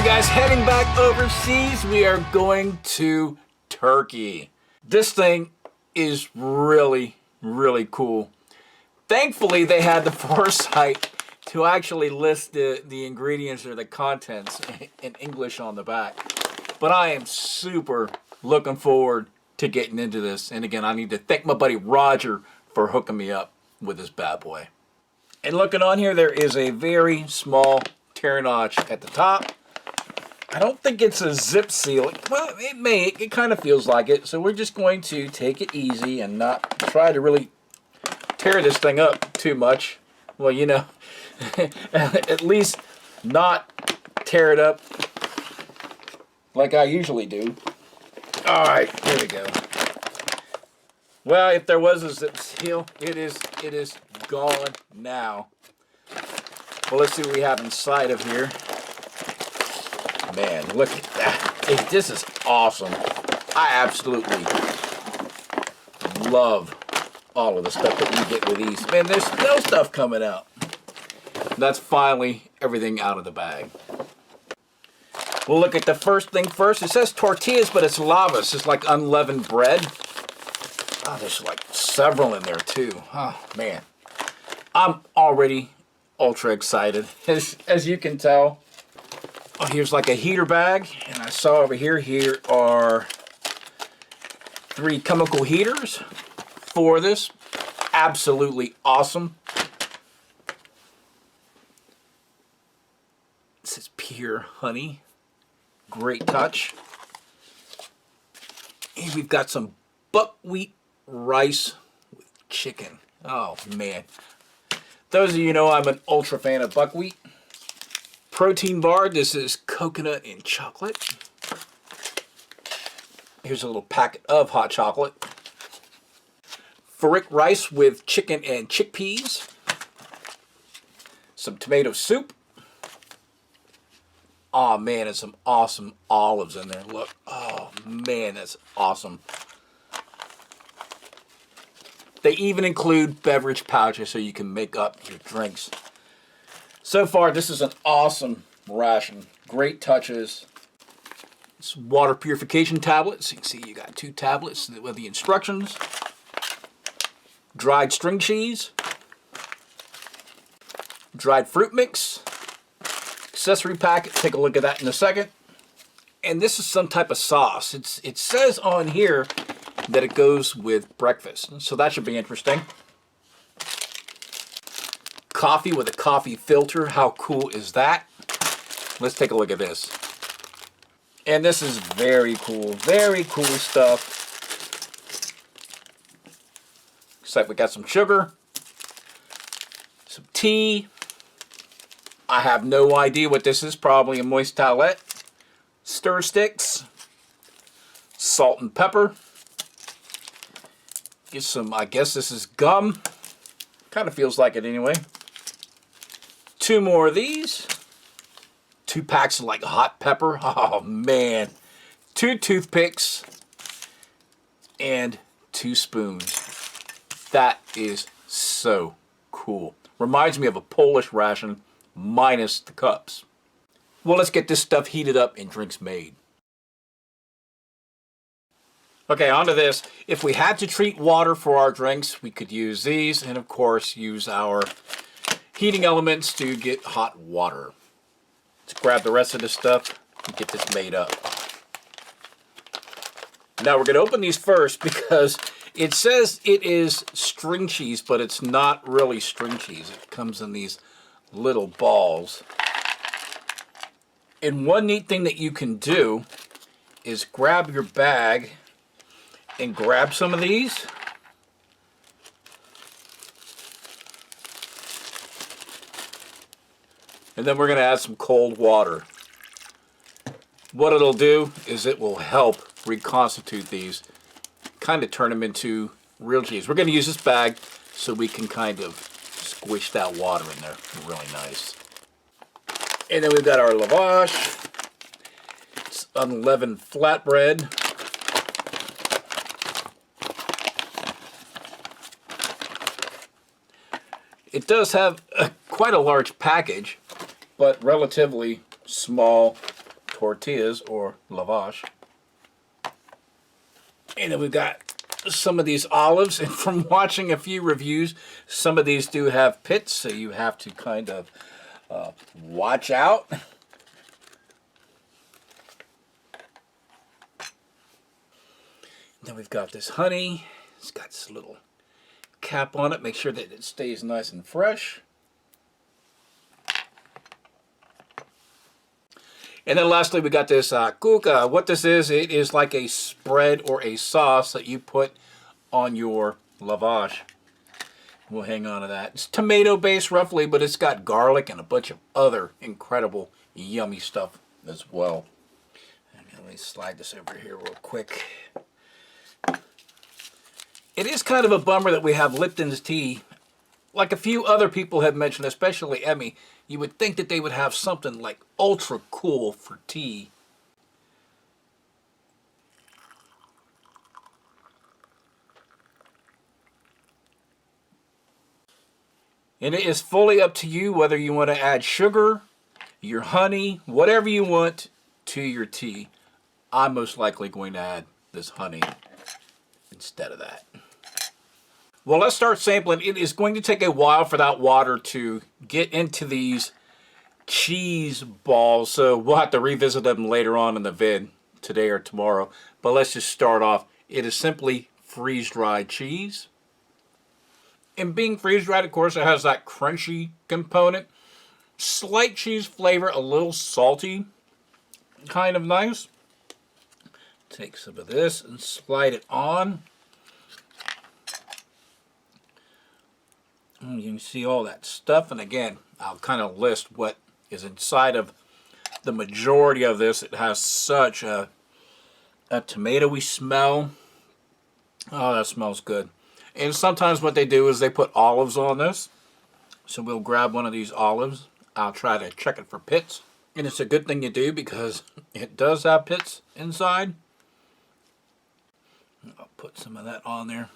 Okay guys, heading back overseas, we are going to Turkey. This thing is really, really cool. Thankfully, they had the foresight to actually list the ingredients or the contents in English on the back. But I am super looking forward to getting into this. And again, I need to thank my buddy Roger for hooking me up with this bad boy. And looking on here, there is a very small tear notch at the top. I don't think it's a zip seal. Well, it may. It kind of feels like it. So we're just going to take it easy and not try to really tear this thing up too much. Well, you know, at least not tear it up like I usually do. All right, here we go. Well, if there was a zip seal, it is gone now. Well, let's see what we have inside of here. Man, look at that. This is awesome. I absolutely love all of the stuff that you get with these. Man, there's no stuff coming out. That's finally everything out of the bag. We'll look at the first thing first. It says tortillas, but it's lavas. It's like unleavened bread. Oh, there's like several in there too. Oh, man. I'm already ultra excited. As you can tell, oh, here's like a heater bag, and I saw over here, here are 3 chemical heaters for this. Absolutely awesome. This is pure honey. Great touch. And we've got some buckwheat rice with chicken. Oh, man. Those of you know I'm an ultra fan of buckwheat. Protein bar, this is coconut and chocolate. Here's a little packet of hot chocolate. Farrick rice with chicken and chickpeas. Some tomato soup. Oh man, and some awesome olives in there. Look, oh man, that's awesome. They even include beverage pouches so you can make up your drinks. So far, this is an awesome ration. Great touches. It's water purification tablets. You can see you got 2 tablets with the instructions. Dried string cheese. Dried fruit mix. Accessory packet. Take a look at that in a second. And this is some type of sauce. It says on here that it goes with breakfast. So that should be interesting. Coffee with a coffee filter. How cool is that? Let's take a look at this. And this is very cool. Very cool stuff. Except we got some sugar. Some tea. I have no idea what this is. Probably a moist towelette. Stir sticks. Salt and pepper. Get some, I guess this is gum. Kind of feels like it anyway. 2 more of these. 2 packs of like hot pepper. Oh man. 2 toothpicks. And 2 spoons. That is so cool. Reminds me of a Polish ration minus the cups. Well, let's get this stuff heated up and drinks made. Okay, onto this. If we had to treat water for our drinks, we could use these, and of course use our heating elements to get hot water. Let's grab the rest of this stuff and get this made up. Now we're going to open these first because it says it is string cheese, but it's not really string cheese. It comes in these little balls. And one neat thing that you can do is grab your bag and grab some of these. And then we're going to add some cold water. What it'll do is it will help reconstitute these, kind of turn them into real cheese. We're going to use this bag so we can kind of squish that water in there really nice. And then we've got our lavash. It's unleavened flatbread. It does have quite a large package, but relatively small tortillas or lavash. And then we've got some of these olives, and from watching a few reviews, some of these do have pits, so you have to kind of watch out. Then we've got this honey. It's got this little cap on it. Make sure that it stays nice and fresh. And then lastly, we got this kuka. What this is, it is like a spread or a sauce that you put on your lavash. We'll hang on to that. It's tomato based roughly, but it's got garlic and a bunch of other incredible yummy stuff as well. And let me slide this over here real quick. It is kind of a bummer that we have Lipton's tea. Like a few other people have mentioned, especially Emmy, you would think that they would have something like ultra cool for tea. And it is fully up to you whether you want to add sugar, your honey, whatever you want to your tea. I'm most likely going to add this honey instead of that. Well, let's start sampling. It is going to take a while for that water to get into these cheese balls, so we'll have to revisit them later on in the vid, today or tomorrow. But let's just start off. It is simply freeze-dried cheese. And being freeze-dried, of course, it has that crunchy component. Slight cheese flavor, a little salty, kind of nice. Take some of this and slide it on. You can see all that stuff, and again, I'll kind of list what is inside of the majority of this. It has such a tomatoey smell. Oh, that smells good. And sometimes what they do is they put olives on this. So we'll grab one of these olives. I'll try to check it for pits. And it's a good thing you do because it does have pits inside. I'll put some of that on there.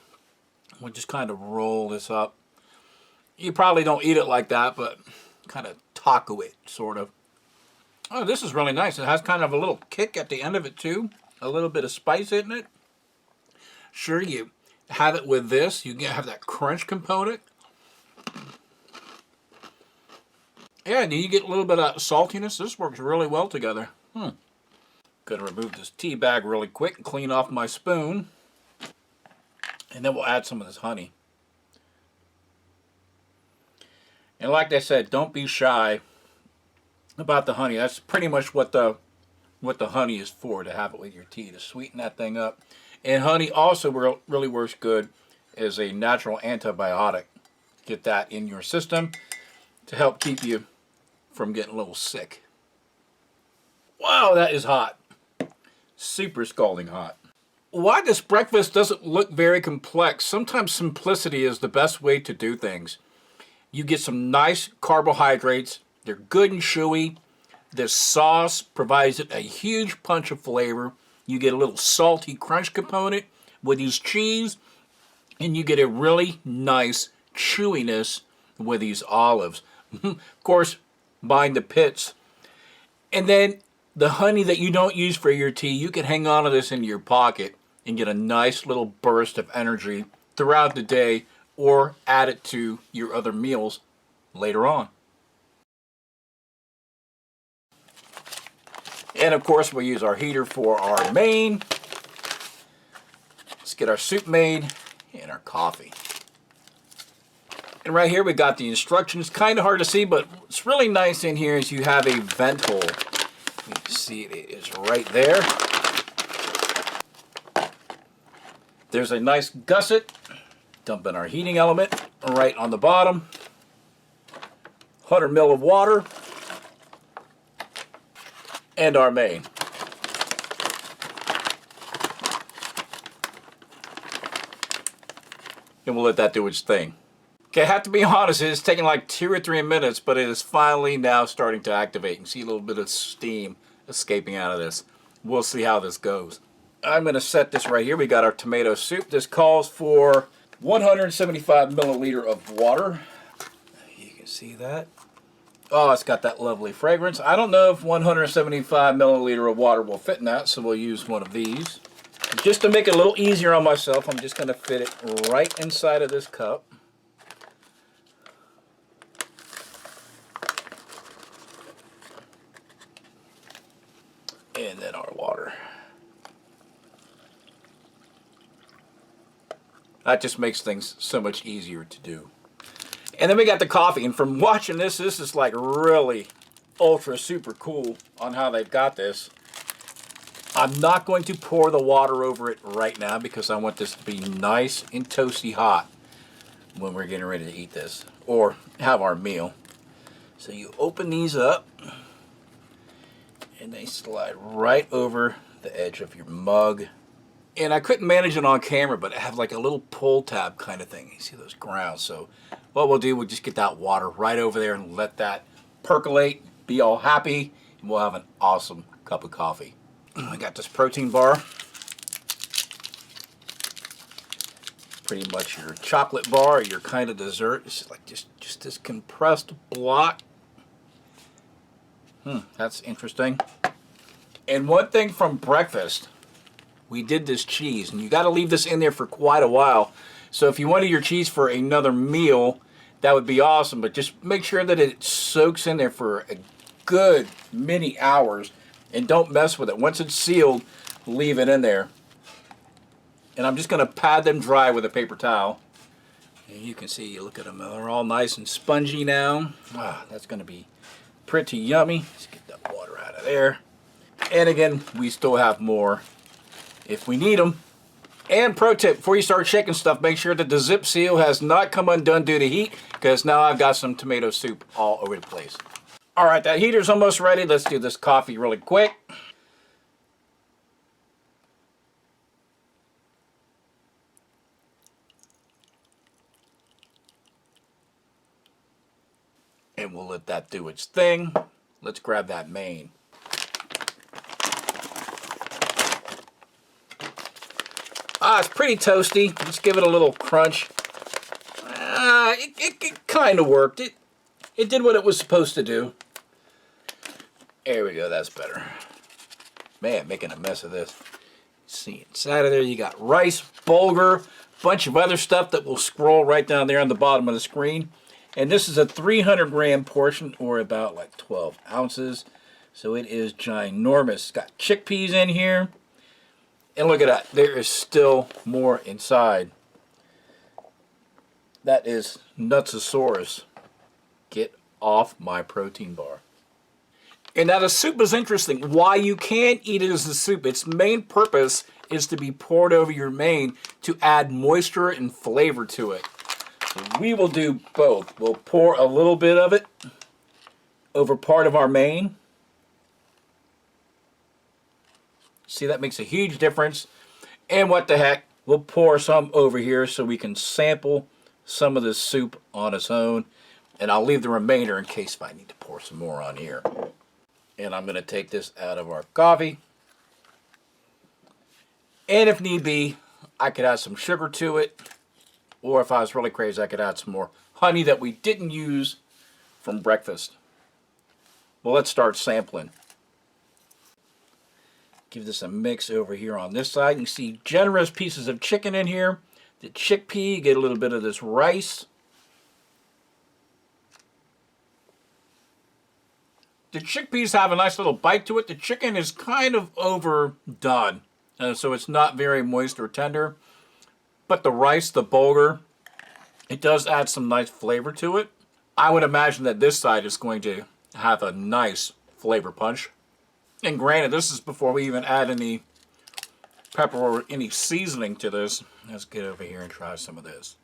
We'll just kind of roll this up. You probably don't eat it like that, but kind of taco it, sort of. Oh, this is really nice. It has kind of a little kick at the end of it, too. A little bit of spice in it. Sure, you have it with this. You have that crunch component. Yeah, and you get a little bit of saltiness. This works really well together. Gonna remove this tea bag really quick and clean off my spoon. And then we'll add some of this honey. And like I said, don't be shy about the honey. That's pretty much what the honey is for, to have it with your tea, to sweeten that thing up. And honey also really works good as a natural antibiotic. Get that in your system to help keep you from getting a little sick. Wow, that is hot. Super scalding hot. Why this breakfast doesn't look very complex? Sometimes simplicity is the best way to do things. You get some nice carbohydrates. They're good and chewy. This sauce provides it a huge punch of flavor. You get a little salty crunch component with these cheese, and you get a really nice chewiness with these olives. Of course, buying the pits. And then the honey that you don't use for your tea, you can hang on to this in your pocket and get a nice little burst of energy throughout the day, or add it to your other meals later on. And of course, we'll use our heater for our main. Let's get our soup made and our coffee. And right here we got the instructions. Kind of hard to see, but what's really nice in here is you have a vent hole. You can see it is right there. There's a nice gusset. Dump in our heating element right on the bottom. 100 ml of water. And our main. And we'll let that do its thing. Okay, I have to be honest, it's taking like 2 or 3 minutes, but it is finally now starting to activate. You can see a little bit of steam escaping out of this. We'll see how this goes. I'm going to set this right here. We got our tomato soup. This calls for 175 milliliter of water. You can see that. Oh, it's got that lovely fragrance. I don't know if 175 milliliter of water will fit in that, so we'll use one of these. Just to make it a little easier on myself, I'm just going to fit it right inside of this cup. And then our water. That just makes things so much easier to do. And then we got the coffee, and from watching this is like really ultra super cool on how they've got this. I'm not going to pour the water over it right now because I want this to be nice and toasty hot when we're getting ready to eat this or have our meal. So you open these up and they slide right over the edge of your mug. And I couldn't manage it on camera, but I have like a little pull tab kind of thing. You see those grounds. So what we'll do, we'll just get that water right over there and let that percolate, be all happy, and we'll have an awesome cup of coffee. I got this protein bar. Pretty much your chocolate bar, your kind of dessert. It's like just this compressed block. That's interesting. And one thing from breakfast, we did this cheese, and you got to leave this in there for quite a while. So if you wanted your cheese for another meal, that would be awesome, but just make sure that it soaks in there for a good many hours and don't mess with it. Once it's sealed, leave it in there. And I'm just going to pad them dry with a paper towel. And you can see, look at them, they're all nice and spongy now. That's going to be pretty yummy. Let's get that water out of there. And again, we still have more if we need them. And pro tip, before you start shaking stuff, make sure that the zip seal has not come undone due to heat, because now I've got some tomato soup all over the place. All right, that heater's almost ready. Let's do this coffee really quick. And we'll let that do its thing. Let's grab that main. It's pretty toasty. Let's give it a little crunch. It kind of worked. It did what it was supposed to do. There we go, that's better. Man, making a mess of this. See, inside of there you got rice, bulgur, bunch of other stuff that will scroll right down there on the bottom of the screen. And this is a 300 gram portion, or about like 12 ounces. So it is ginormous. It's got chickpeas in here. And look at that, there is still more inside. That is Nutsosaurus. Get off my protein bar. And now the soup is interesting. Why you can't eat it as a soup, its main purpose is to be poured over your main to add moisture and flavor to it. So we will do both. We'll pour a little bit of it over part of our main. See, that makes a huge difference. And what the heck, we'll pour some over here so we can sample some of this soup on its own. And I'll leave the remainder in case if I need to pour some more on here. And I'm going to take this out of our coffee. And if need be, I could add some sugar to it. Or if I was really crazy, I could add some more honey that we didn't use from breakfast. Well, let's start sampling. Give this a mix over here on this side. You see generous pieces of chicken in here. The chickpea, get a little bit of this rice. The chickpeas have a nice little bite to it. The chicken is kind of overdone, so it's not very moist or tender. But the rice, the bulgur, it does add some nice flavor to it. I would imagine that this side is going to have a nice flavor punch. And granted, this is before we even add any pepper or any seasoning to this. Let's get over here and try some of this.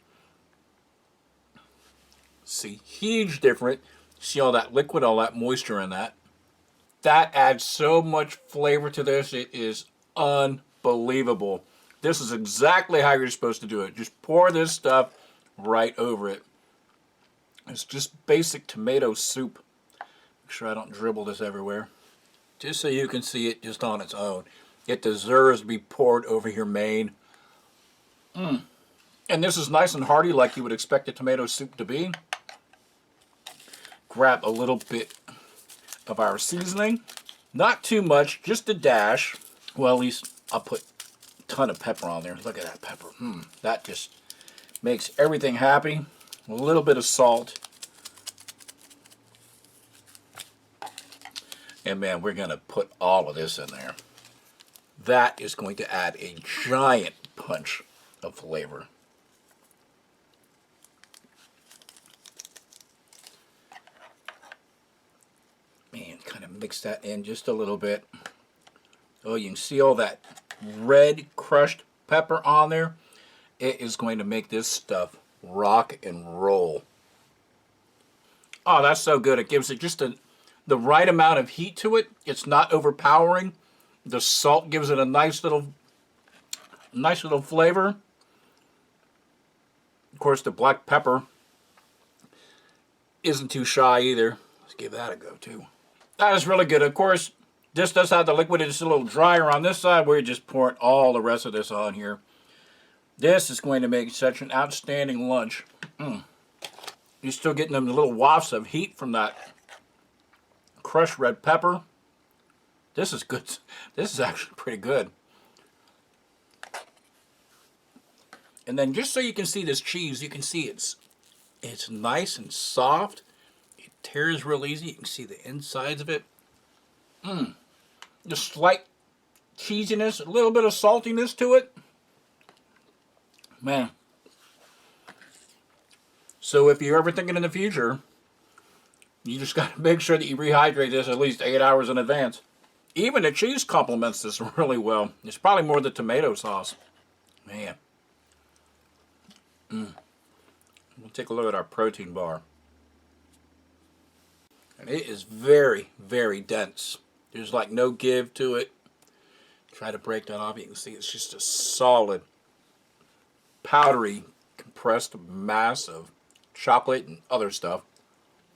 See, huge difference. See all that liquid, all that moisture in that. That adds so much flavor to this. It is unbelievable. This is exactly how you're supposed to do it. Just pour this stuff right over it. It's just basic tomato soup. Make sure I don't dribble this everywhere. Just so you can see it just on its own. It deserves to be poured over your main. And this is nice and hearty like you would expect a tomato soup to be. grab a little bit of our seasoning. Not too much, just a dash. Well, at least I'll put a ton of pepper on there. Look at that pepper. That just makes everything happy. A little bit of salt. And man, we're going to put all of this in there. That is going to add a giant punch of flavor. Man, kind of mix that in just a little bit. Oh, you can see all that red crushed pepper on there. It is going to make this stuff rock and roll. Oh, that's so good. It gives it just the right amount of heat to it. It's not overpowering. The salt gives it a nice little flavor. Of course, the black pepper isn't too shy either. Let's give that a go too. That is really good. Of course, this does have the liquid. It's a little drier on this side. We're just pouring all the rest of this on here. This is going to make such an outstanding lunch. You're still getting them little wafts of heat from that crushed red pepper. This is good. This is actually pretty good. And then just so you can see this cheese, you can see it's nice and soft. It tears real easy. You can see the insides of it. Just slight cheesiness, a little bit of saltiness to it. Man. So if you're ever thinking in the future, you just got to make sure that you rehydrate this at least 8 hours in advance. Even the cheese complements this really well. It's probably more the tomato sauce. Man. We'll take a look at our protein bar. And it is very, very dense. There's like no give to it. Try to break that off. You can see it's just a solid, powdery, compressed mass of chocolate and other stuff.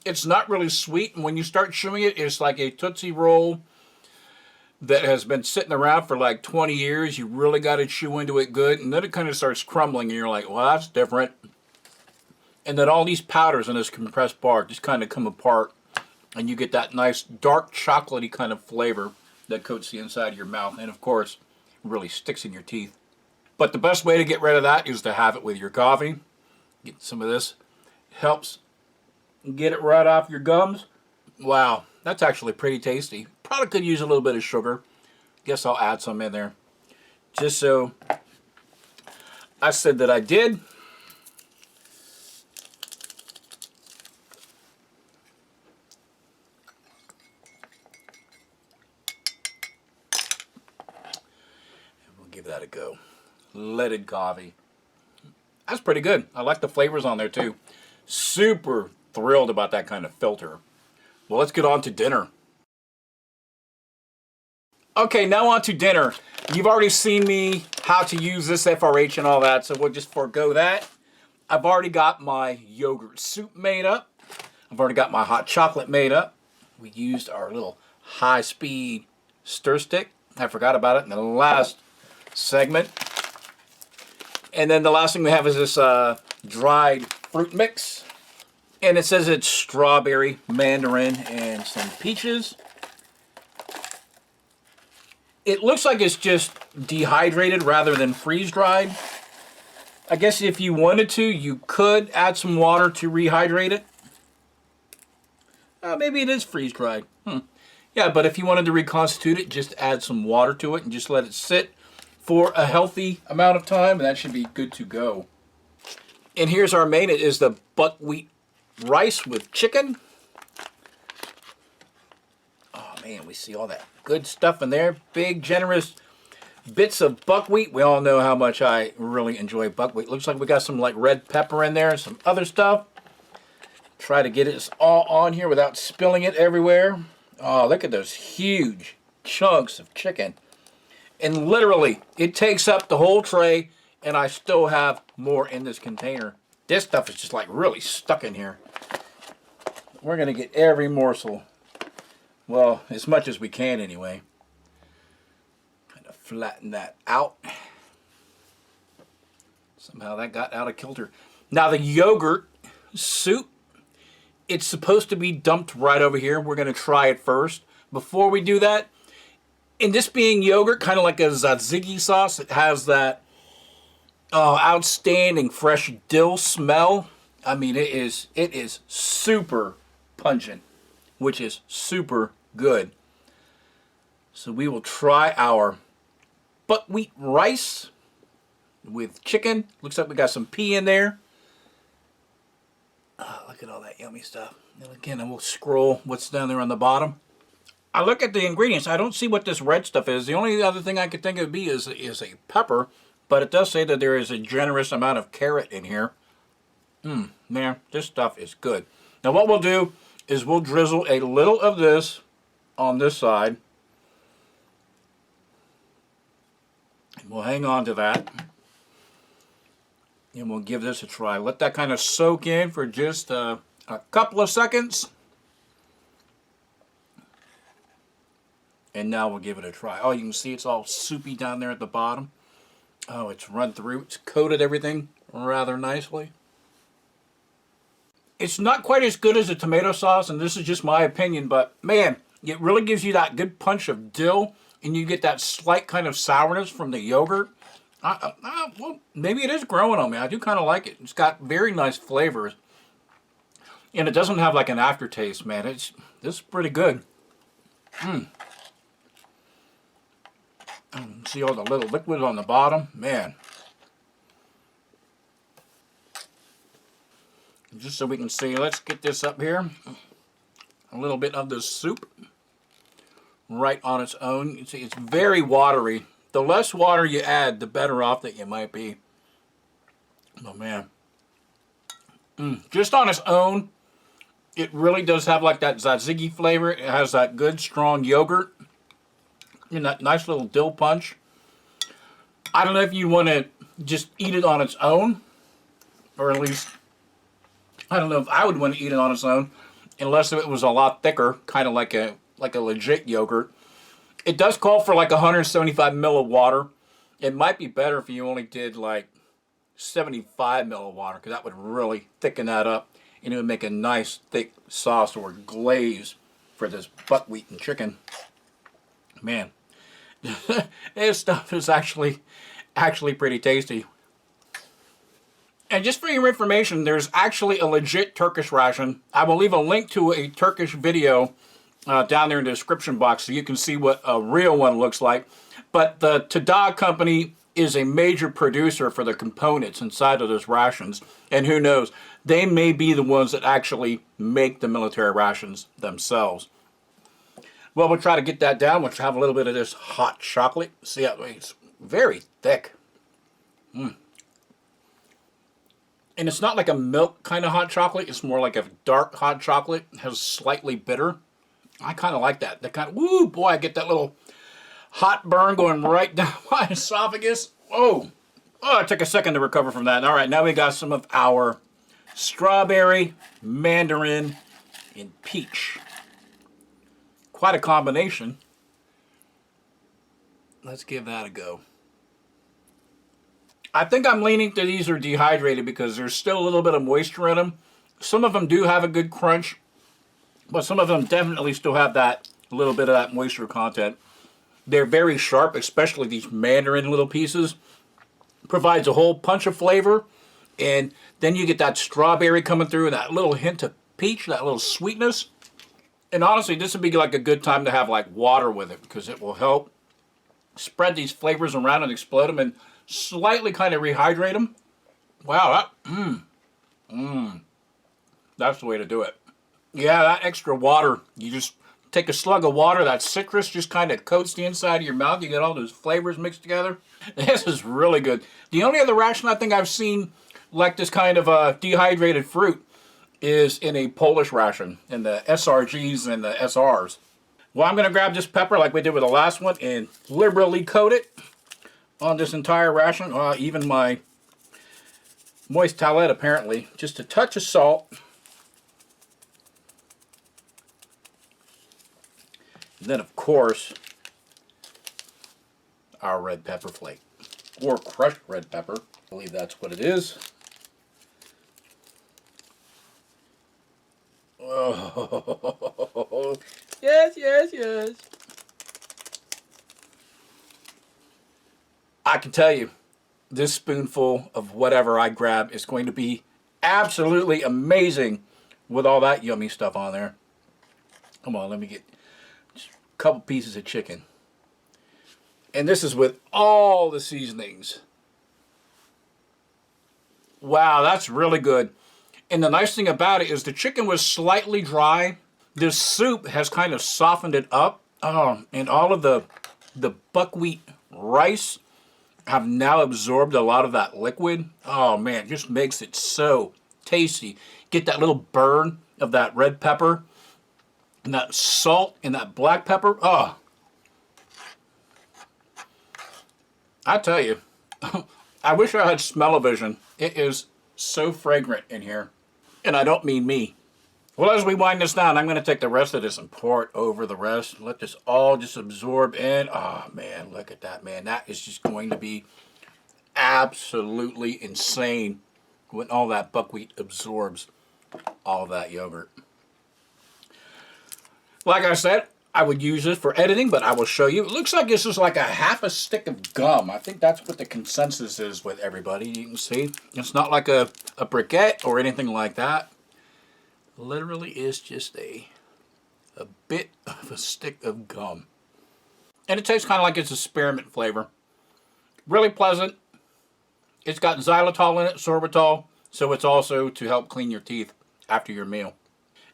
It's not really sweet, and when you start chewing it, it's like a Tootsie Roll that has been sitting around for like 20 years. You really got to chew into it good, and then it kind of starts crumbling, and you're like, well, that's different. And then all these powders in this compressed bar just kind of come apart, and you get that nice dark chocolatey kind of flavor that coats the inside of your mouth, and of course, really sticks in your teeth. But the best way to get rid of that is to have it with your coffee. Get some of this. Helps get it right off your gums. Wow, that's actually pretty tasty. Probably could use a little bit of sugar. Guess I'll add some in there. Just so I said that I did. We'll give that a go. Leaded coffee. That's pretty good. I like the flavors on there too. Super thrilled about that kind of filter. Well, let's get on to dinner. Okay, now on to dinner. You've already seen me how to use this FRH and all that, so we'll just forego that. I've already got my yogurt soup made up. I've already got my hot chocolate made up. We used our little high-speed stir stick. I forgot about it in the last segment. And then the last thing we have is this dried fruit mix. And it says it's strawberry, mandarin, and some peaches. It looks like it's just dehydrated rather than freeze-dried. I guess if you wanted to, you could add some water to rehydrate it. Maybe it is freeze-dried. Yeah, but if you wanted to reconstitute it, just add some water to it and just let it sit for a healthy amount of time, and that should be good to go. And here's our main. It is the buckwheat rice with chicken. Oh man, we see all that good stuff in there. Big, generous bits of buckwheat. We all know how much I really enjoy buckwheat. Looks like we got some like red pepper in there and some other stuff. Try to get it all on here without spilling it everywhere. Oh, look at those huge chunks of chicken. And literally, it takes up the whole tray, and I still have more in this container. This stuff is just like really stuck in here. We're going to get every morsel. Well, as much as we can anyway. Kind of flatten that out. Somehow that got out of kilter. Now the yogurt soup It's supposed to be dumped right over here. We're going to try it first. Before we do that, and this being yogurt, kind of like a tzatziki sauce, it has that outstanding fresh dill smell. I mean, it is super pungent, which is super good. So we will try our buckwheat rice with chicken. Looks like we got some pea in there. Oh, look at all that yummy stuff. And again, I will scroll what's down there on the bottom. I look at the ingredients. I don't see what this red stuff is. The only other thing I could think it would be is a pepper. But it does say that there is a generous amount of carrot in here. Man, this stuff is good. Now what we'll do is we'll drizzle a little of this on this side. And we'll hang on to that. And we'll give this a try. Let that kind of soak in for just a couple of seconds. And now we'll give it a try. Oh, you can see it's all soupy down there at the bottom. Oh, it's run through. It's coated everything rather nicely. It's not quite as good as a tomato sauce, and this is just my opinion, but man, it really gives you that good punch of dill, and you get that slight kind of sourness from the yogurt. Well, maybe it is growing on me. I do kind of like it. It's got very nice flavors, and it doesn't have like an aftertaste, man. This is pretty good. See all the little liquid on the bottom? Man. Just so we can see, let's get this up here. A little bit of the soup right on its own. You see, it's very watery. The less water you add, the better off that you might be. Oh, man. Just on its own, it really does have like that tzatziki flavor. It has that good, strong yogurt. And that nice little dill punch. I don't know if you want to just eat it on its own, or at least I don't know if I would want to eat it on its own, unless it was a lot thicker, kind of like a legit yogurt. It does call for like 175 ml of water. It might be better if you only did like 75 ml of water, because that would really thicken that up, and it would make a nice thick sauce or glaze for this buckwheat and chicken. Man, this stuff is actually pretty tasty. And just for your information, there's actually a legit Turkish ration. I will leave a link to a Turkish video down there in the description box so you can see what a real one looks like. But the Gundog company is a major producer for the components inside of those rations. And who knows, they may be the ones that actually make the military rations themselves. Well, we'll try to get that down. We'll have a little bit of this hot chocolate. See how it's very thick. And it's not like a milk kind of hot chocolate. It's more like a dark hot chocolate. It has slightly bitter. I kind of like that. That kind of, woo, boy, I get that little hot burn going right down my esophagus. Oh, it took a second to recover from that. All right, now we got some of our strawberry, mandarin, and peach. Quite a combination. Let's give that a go. I think I'm leaning to these are dehydrated because there's still a little bit of moisture in them. Some of them do have a good crunch, but some of them definitely still have that little bit of that moisture content. They're very sharp, especially these mandarin little pieces. Provides a whole punch of flavor, and then you get that strawberry coming through, that little hint of peach, that little sweetness. And honestly, this would be like a good time to have like water with it, because it will help spread these flavors around and explode them and slightly kind of rehydrate them. Wow, that's the way to do it. Yeah, that extra water, you just take a slug of water, that citrus just kind of coats the inside of your mouth. You get all those flavors mixed together. This is really good. The only other ration I think I've seen like this kind of dehydrated fruit is in a Polish ration, in the SRGs and the SRs. Well, I'm going to grab this pepper like we did with the last one and liberally coat it on this entire ration. Even my moist towelette apparently. Just a touch of salt. And then, of course, our red pepper flake, or crushed red pepper. I believe that's what it is. Oh, yes, yes, yes. I can tell you, this spoonful of whatever I grab is going to be absolutely amazing with all that yummy stuff on there. Come on, let me get just a couple pieces of chicken. And this is with all the seasonings. Wow, that's really good. And the nice thing about it is the chicken was slightly dry. This soup has kind of softened it up. Oh, and all of the buckwheat rice have now absorbed a lot of that liquid. Oh man, it just makes it so tasty. Get that little burn of that red pepper and that salt and that black pepper. Oh, I tell you, I wish I had smell-o-vision. It is so fragrant in here. And I don't mean me. Well, as we wind this down, I'm going to take the rest of this and pour it over the rest. Let this all just absorb in. Oh, man, look at that, man. That is just going to be absolutely insane when all that buckwheat absorbs all that yogurt. Like I said, I would use this for editing, but I will show you. It looks like this is like a half a stick of gum. I think that's what the consensus is with everybody. You can see it's not like a briquette or anything like that. Literally is just a bit of a stick of gum. And it tastes kind of like it's a spearmint flavor. Really pleasant. It's got xylitol in it, sorbitol, so it's also to help clean your teeth after your meal.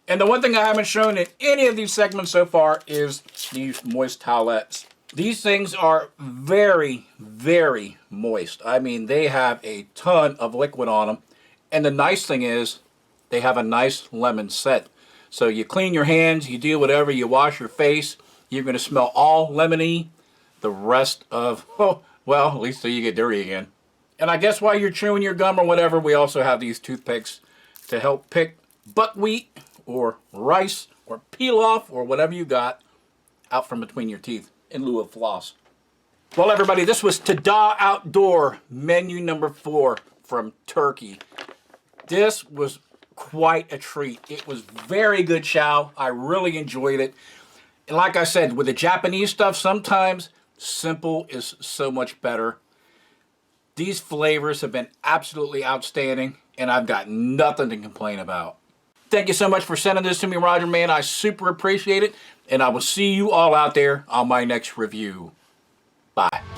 And the one thing I haven't shown in any of these segments so far is these moist towelettes. These things are very, very moist. I mean, they have a ton of liquid on them. And the nice thing is, they have a nice lemon scent. So you clean your hands, you do whatever, you wash your face, you're going to smell all lemony. The rest of, oh, well, at least till you get dirty again. And I guess while you're chewing your gum or whatever, we also have these toothpicks to help pick buckwheat or rice or peel off or whatever you got out from between your teeth in lieu of floss. Well, everybody, this was Tada Outdoor menu number 4 from Turkey. This was quite a treat. It was very good chow. I really enjoyed it. And like I said, with the Japanese stuff, sometimes simple is so much better. These flavors have been absolutely outstanding, and I've got nothing to complain about. Thank you so much for sending this to me, Roger, man. I super appreciate it, and I will see you all out there on my next review. Bye.